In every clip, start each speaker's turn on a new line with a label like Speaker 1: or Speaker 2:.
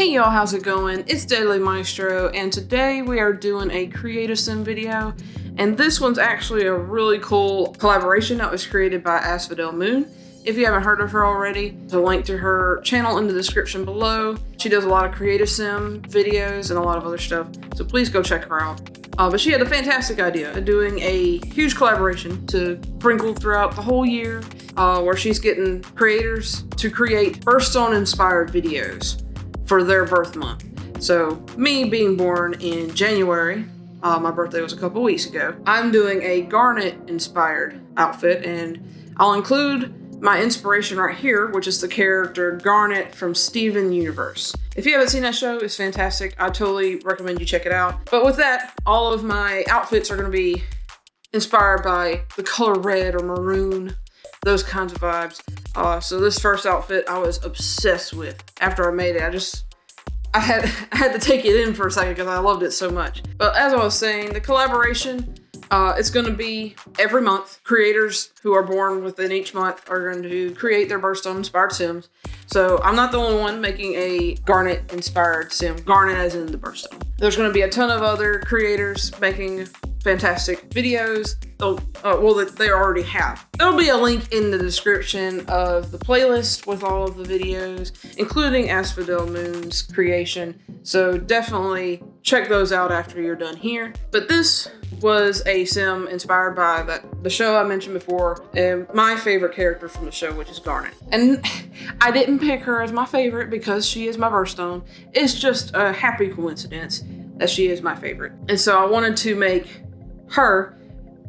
Speaker 1: Hey y'all, how's it going? It's Deadly Maestro, and today we are doing a Create a Sim video, and this one's actually a really cool collaboration that was created by Asphodel Moon. If you haven't heard of her already, there's a link to her channel in the description below. She does a lot of Create a Sim videos and a lot of other stuff, so please go check her out. But she had a fantastic idea of doing a huge collaboration to sprinkle throughout the whole year, where she's getting creators to create birthstone-inspired videos for their birth month. So me being born in January, my birthday was a couple weeks ago, I'm doing a Garnet inspired outfit, and I'll include my inspiration right here, which is the character Garnet from Steven Universe. If you haven't seen that show, it's fantastic. I totally recommend you check it out. But with that, all of my outfits are gonna be inspired by the color red or maroon, those kinds of vibes. So this first outfit I was obsessed with. After I made it, I had to take it in for a second because I loved it so much. But as I was saying, the collaboration, it's going to be every month. Creators who are born within each month are going to create their birthstone inspired sims. So I'm not the only one making a Garnet inspired sim. Garnet as in the birthstone. There's going to be a ton of other creators making fantastic videos. That they already have. There'll be a link in the description of the playlist with all of the videos, including Asphodel Moon's creation. So definitely check those out after you're done here. But this was a sim inspired by the show I mentioned before, and my favorite character from the show, which is Garnet. And I didn't pick her as my favorite because she is my birthstone. It's just a happy coincidence that she is my favorite. And so I wanted to make her,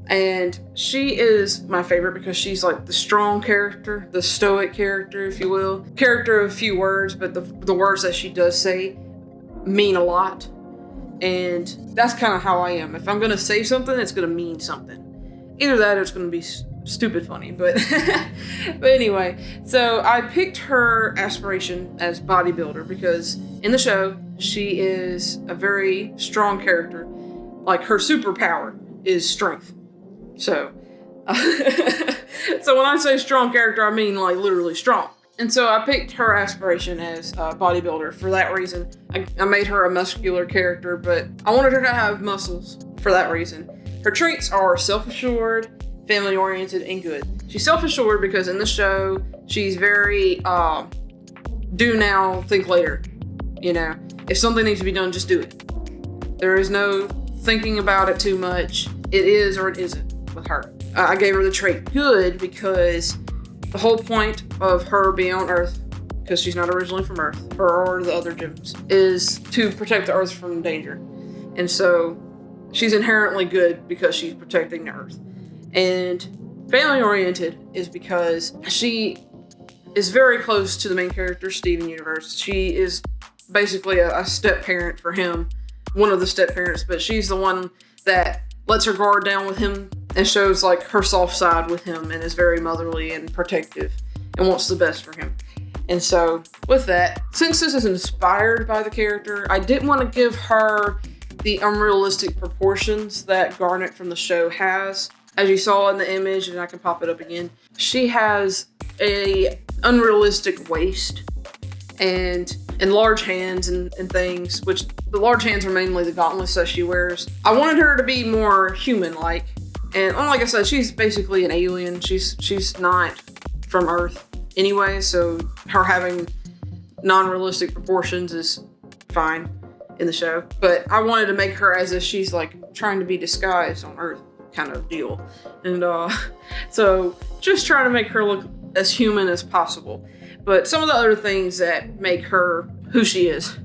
Speaker 1: and she is my favorite because she's like the strong character, the stoic character, if you will. Character of few words, but the words that she does say mean a lot. And that's kind of how I am. If I'm going to say something, it's going to mean something. Either that or it's going to be stupid funny, but but anyway. So I picked her aspiration as bodybuilder because in the show, she is a very strong character. Like her superpower is strength. So, so when I say strong character, I mean like literally strong. And so I picked her aspiration as a bodybuilder for that reason. I made her a muscular character, but I wanted her to have muscles for that reason. Her traits are self-assured, family-oriented, and good. She's self-assured because in the show, she's very do now, think later. You know, if something needs to be done, just do it. There is no thinking about it too much. It is or it isn't with her. I gave her the trait good because the whole point of her being on Earth, because she's not originally from Earth, or the other gems, is to protect the Earth from danger. And so she's inherently good because she's protecting the Earth. And family-oriented is because she is very close to the main character, Steven Universe. She is basically a step-parent for him, one of the step-parents, but she's the one that lets her guard down with him and shows like her soft side with him and is very motherly and protective and wants the best for him. And so with that, since this is inspired by the character, I didn't want to give her the unrealistic proportions that Garnet from the show has. As you saw in the image, and I can pop it up again, she has a unrealistic waist and large hands and things, which the large hands are mainly the gauntlets that she wears. I wanted her to be more human-like. And like I said, she's basically an alien. She's not from Earth anyway, so her having non-realistic proportions is fine in the show. But I wanted to make her as if she's like trying to be disguised on Earth kind of deal. And so just trying to make her look as human as possible. But some of the other things that make her who she is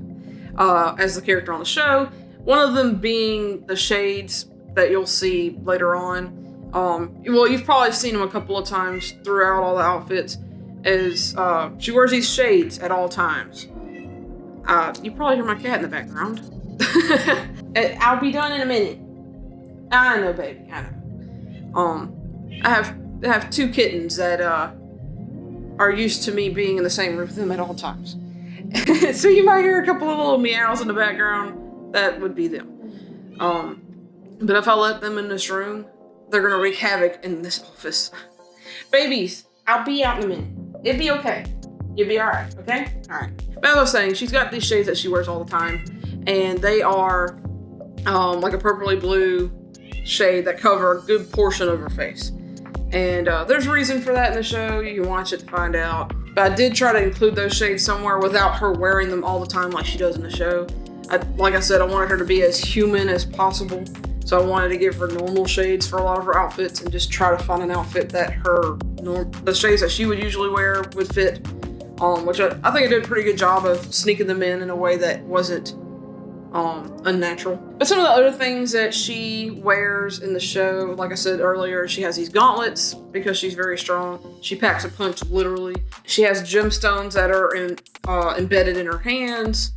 Speaker 1: as the character on the show, one of them being the shades that you'll see later on. Well, you've probably seen them a couple of times throughout all the outfits, as she wears these shades at all times. You probably hear my cat in the background. I'll be done in a minute. I know, baby, I know. I have two kittens that are used to me being in the same room with them at all times. So you might hear a couple of little meows in the background. That would be them. But if I let them in this room, they're gonna wreak havoc in this office. Babies, I'll be out in a minute. It'll be okay. you'll be all right, okay? All right. But as I was saying, she's got these shades that she wears all the time, and they are like a purpley blue shade that cover a good portion of her face. And there's a reason for that in the show. You can watch it to find out. But I did try to include those shades somewhere without her wearing them all the time like she does in the show. Like I said, I wanted her to be as human as possible. So I wanted to give her normal shades for a lot of her outfits and just try to find an outfit that the shades that she would usually wear would fit. Which I think I did a pretty good job of sneaking them in a way that wasn't unnatural. But some of the other things that she wears in the show, like I said earlier, she has these gauntlets because she's very strong. She packs a punch literally. She has gemstones that are embedded in her hands,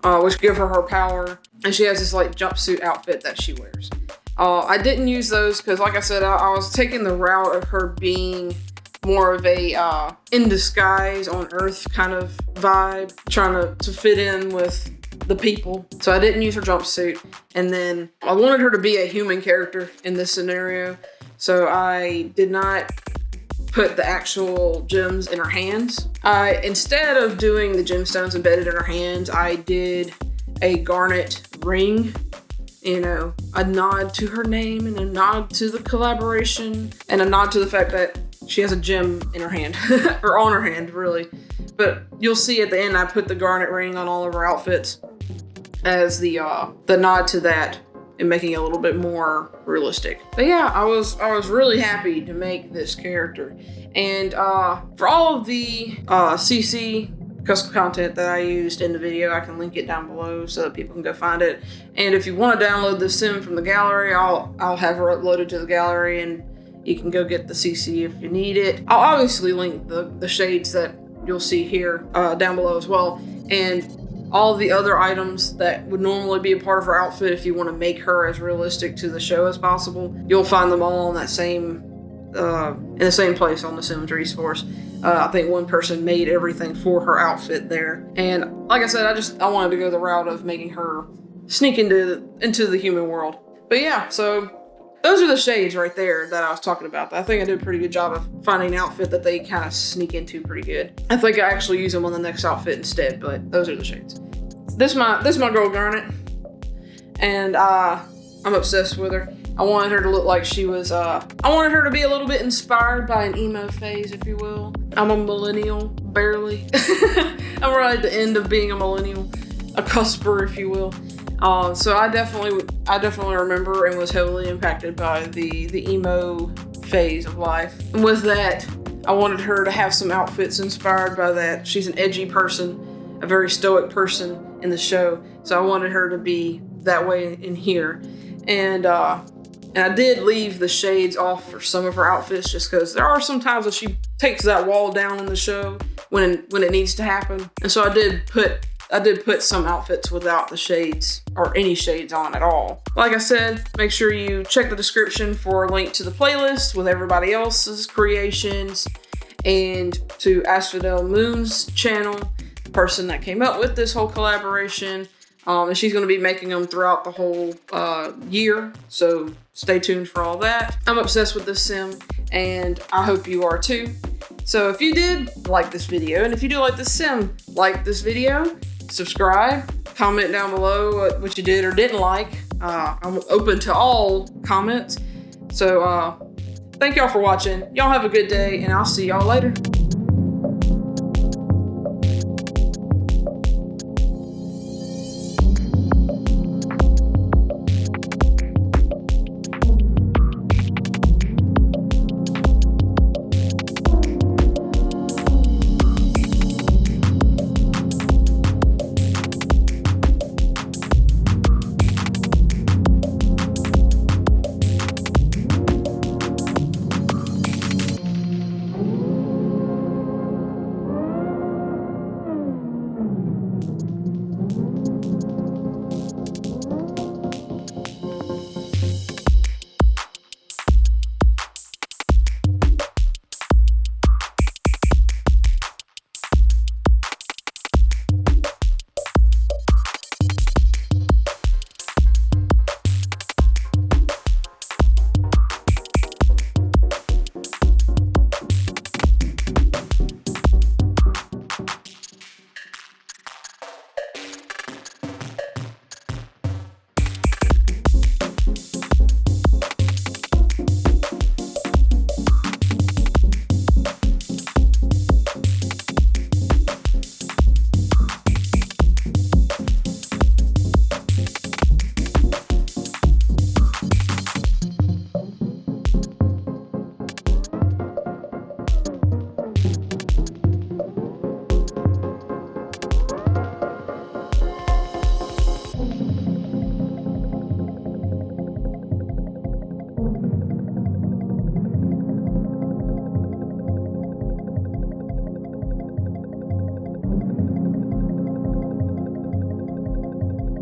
Speaker 1: which give her power. And she has this like jumpsuit outfit that she wears. I didn't use those because, like I said, I was taking the route of her being more of a in disguise on Earth kind of vibe, trying to fit in with the people. So I didn't use her jumpsuit. And then I wanted her to be a human character in this scenario. So I did not put the actual gems in her hands. Instead of doing the gemstones embedded in her hands, I did a garnet ring. You know, a nod to her name and a nod to the collaboration and a nod to the fact that she has a gem in her hand, or on her hand, really. But you'll see at the end, I put the garnet ring on all of her outfits as the nod to that and making it a little bit more realistic. But yeah, I was really happy to make this character. And for all of the CC custom content that I used in the video, I can link it down below so that people can go find it. And if you want to download the sim from the gallery, I'll have her uploaded to the gallery and you can go get the CC if you need it. I'll obviously link the shades that you'll see here down below as well. And all the other items that would normally be a part of her outfit, if you want to make her as realistic to the show as possible, you'll find them all in that same in the same place on the Sims Resource. I think one person made everything for her outfit there. And like I said, I wanted to go the route of making her sneak into the human world. But yeah, so those are the shades right there that I was talking about. I think I did a pretty good job of finding an outfit that they kind of sneak into pretty good. I think I actually use them on the next outfit instead, but those are the shades. This is my girl Garnet, and I'm obsessed with her. I wanted her to look like she was, I wanted her to be a little bit inspired by an emo phase, if you will. I'm a millennial, barely. I'm right at the end of being a millennial, a cusper, if you will. So I definitely remember and was heavily impacted by the emo phase of life. And with that, I wanted her to have some outfits inspired by that. She's an edgy person, a very stoic person in the show. So I wanted her to be that way in here. And I did leave the shades off for some of her outfits just because there are some times that she takes that wall down in the show when it needs to happen. And so I did put some outfits without the shades or any shades on at all. Like I said, make sure you check the description for a link to the playlist with everybody else's creations and to Asphodel Moon's channel, the person that came up with this whole collaboration. And she's going to be making them throughout the whole year, so stay tuned for all that. I'm obsessed with this sim, and I hope you are too. So if you did like this video, and if you do like this sim, like this video, subscribe, comment down below what you did or didn't like. I'm open to all comments. So thank y'all for watching. Y'all have a good day, and I'll see y'all later.